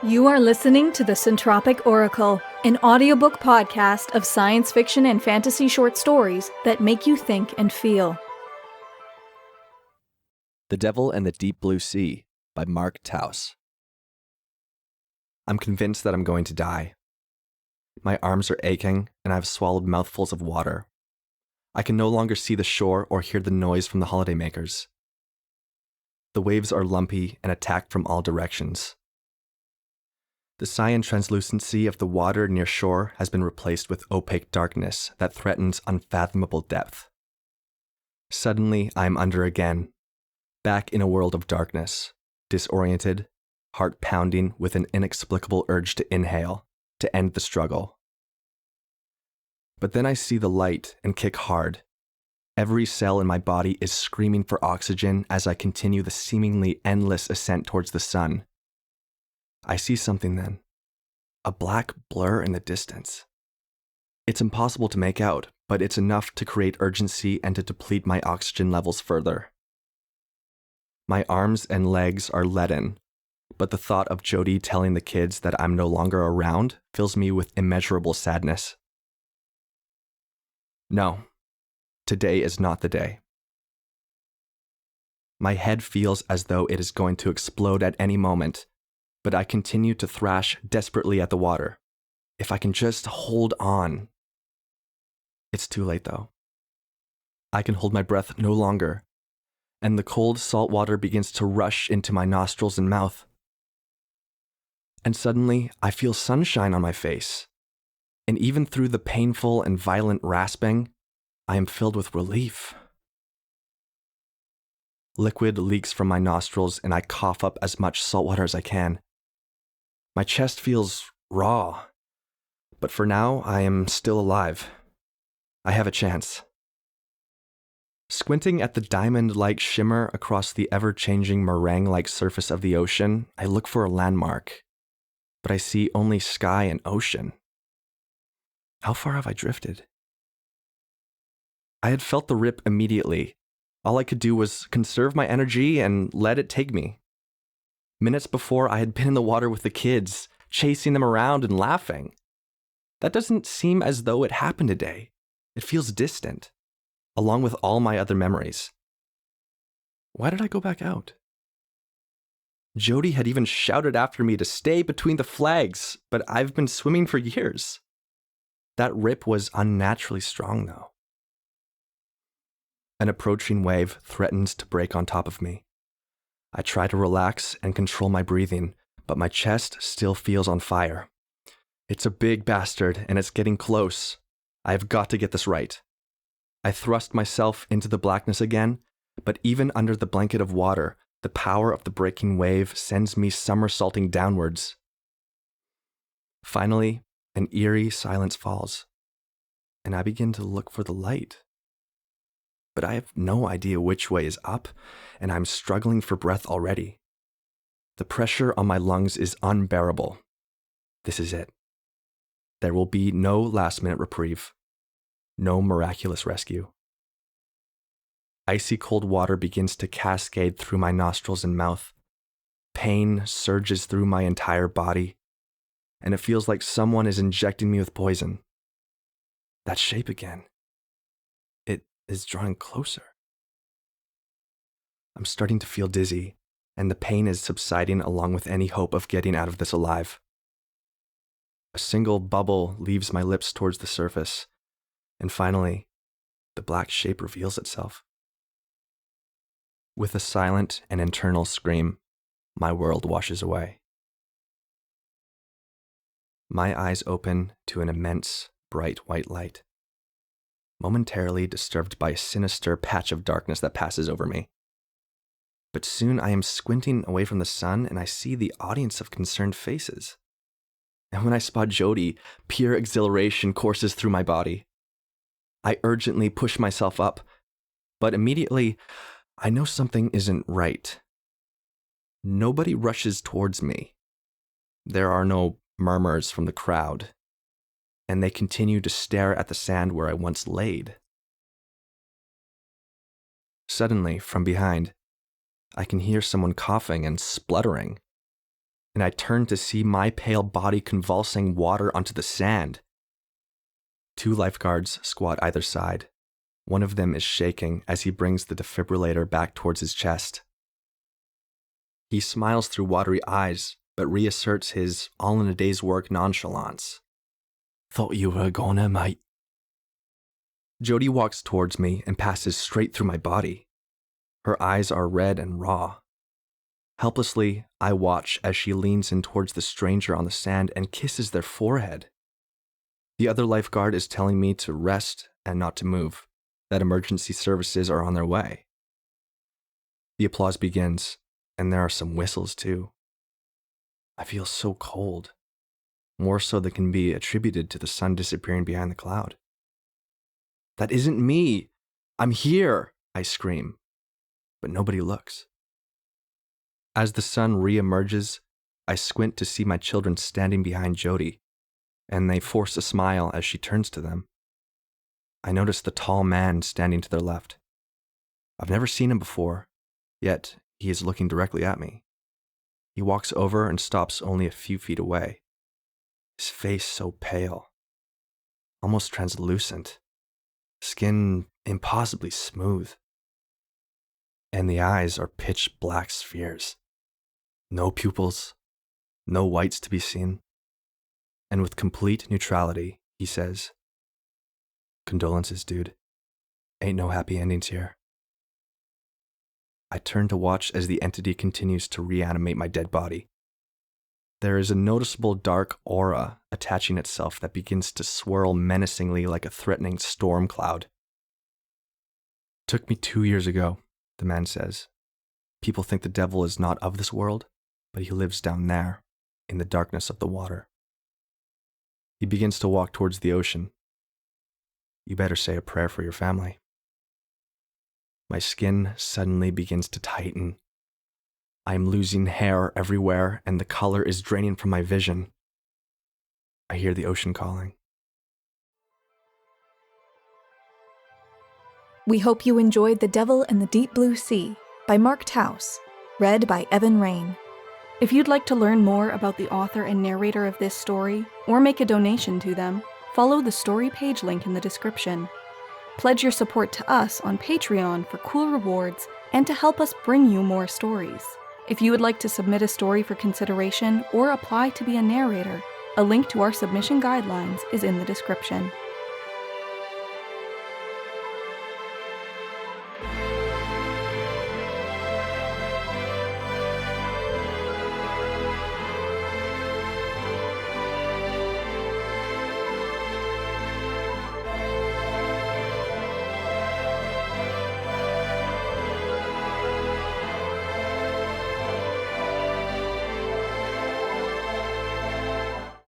You are listening to the Centropic Oracle, an audiobook podcast of science fiction and fantasy short stories that make you think and feel. The Devil and the Deep Blue Sea by Towse. I'm convinced that I'm going to die. My arms are aching, and I've swallowed mouthfuls of water. I can no longer see the shore or hear the noise from the holidaymakers. The waves are lumpy and attack from all directions. The cyan translucency of the water near shore has been replaced with opaque darkness that threatens unfathomable depth. Suddenly, I am under again, back in a world of darkness, disoriented, heart pounding with an inexplicable urge to inhale, to end the struggle. But then I see the light and kick hard. Every cell in my body is screaming for oxygen as I continue the seemingly endless ascent towards the sun. I see something then, a black blur in the distance. It's impossible to make out, but it's enough to create urgency and to deplete my oxygen levels further. My arms and legs are leaden, but the thought of Jody telling the kids that I'm no longer around fills me with immeasurable sadness. No, today is not the day. My head feels as though it is going to explode at any moment, but I continue to thrash desperately at the water. If I can just hold on. It's too late, though. I can hold my breath no longer, and the cold salt water begins to rush into my nostrils and mouth. And suddenly, I feel sunshine on my face, and even through the painful and violent rasping, I am filled with relief. Liquid leaks from my nostrils, and I cough up as much salt water as I can. My chest feels raw, but for now, I am still alive. I have a chance. Squinting at the diamond-like shimmer across the ever-changing meringue-like surface of the ocean, I look for a landmark, but I see only sky and ocean. How far have I drifted? I had felt the rip immediately. All I could do was conserve my energy and let it take me. Minutes before, I had been in the water with the kids, chasing them around and laughing. That doesn't seem as though it happened today. It feels distant, along with all my other memories. Why did I go back out? Jody had even shouted after me to stay between the flags, but I've been swimming for years. That rip was unnaturally strong, though. An approaching wave threatens to break on top of me. I try to relax and control my breathing, but my chest still feels on fire. It's a big bastard, and it's getting close. I have got to get this right. I thrust myself into the blackness again, but even under the blanket of water, the power of the breaking wave sends me somersaulting downwards. Finally, an eerie silence falls, and I begin to look for the light. But I have no idea which way is up, and I'm struggling for breath already. The pressure on my lungs is unbearable. This is it. There will be no last-minute reprieve. No miraculous rescue. Icy cold water begins to cascade through my nostrils and mouth. Pain surges through my entire body, and it feels like someone is injecting me with poison. That shape again. It is drawing closer. I'm starting to feel dizzy, and the pain is subsiding along with any hope of getting out of this alive. A single bubble leaves my lips towards the surface, and finally, the black shape reveals itself. With a silent and internal scream, my world washes away. My eyes open to an immense, bright white light, momentarily disturbed by a sinister patch of darkness that passes over me. But soon I am squinting away from the sun, and I see the audience of concerned faces. And when I spot Jody, pure exhilaration courses through my body. I urgently push myself up, but immediately I know something isn't right. Nobody rushes towards me. There are no murmurs from the crowd, and they continue to stare at the sand where I once laid. Suddenly, from behind, I can hear someone coughing and spluttering. and I turn to see my pale body convulsing water onto the sand. 2 lifeguards squat either side. One of them is shaking as he brings the defibrillator back towards his chest. He smiles through watery eyes, but reasserts his all-in-a-day's-work nonchalance. "Thought you were gonna, mate." Jody walks towards me and passes straight through my body. Her eyes are red and raw. Helplessly, I watch as she leans in towards the stranger on the sand and kisses their forehead. The other lifeguard is telling me to rest and not to move, that emergency services are on their way. The applause begins, and there are some whistles too. I feel so cold, more so than can be attributed to the sun disappearing behind the cloud. "That isn't me! I'm here!" I scream, but nobody looks. As the sun re-emerges, I squint to see my children standing behind Jody, and they force a smile as she turns to them. I notice the tall man standing to their left. I've never seen him before, yet he is looking directly at me. He walks over and stops only a few feet away. His face so pale, almost translucent, skin impossibly smooth. And the eyes are pitch black spheres. No pupils, no whites to be seen. And with complete neutrality, he says, "Condolences, dude. Ain't no happy endings here." I turn to watch as the entity continues to reanimate my dead body. There is a noticeable dark aura attaching itself that begins to swirl menacingly like a threatening storm cloud. "Took me 2 years ago," the man says. "People think the devil is not of this world, but he lives down there, in the darkness of the water." He begins to walk towards the ocean. "You better say a prayer for your family." My skin suddenly begins to tighten. I am losing hair everywhere, and the color is draining from my vision. I hear the ocean calling. We hope you enjoyed The Devil in the Deep Blue Sea by Mark Towse, read by Rein. If you'd like to learn more about the author and narrator of this story, or make a donation to them, follow the story page link in the description. Pledge your support to us on Patreon for cool rewards and to help us bring you more stories. If you would like to submit a story for consideration or apply to be a narrator, a link to our submission guidelines is in the description.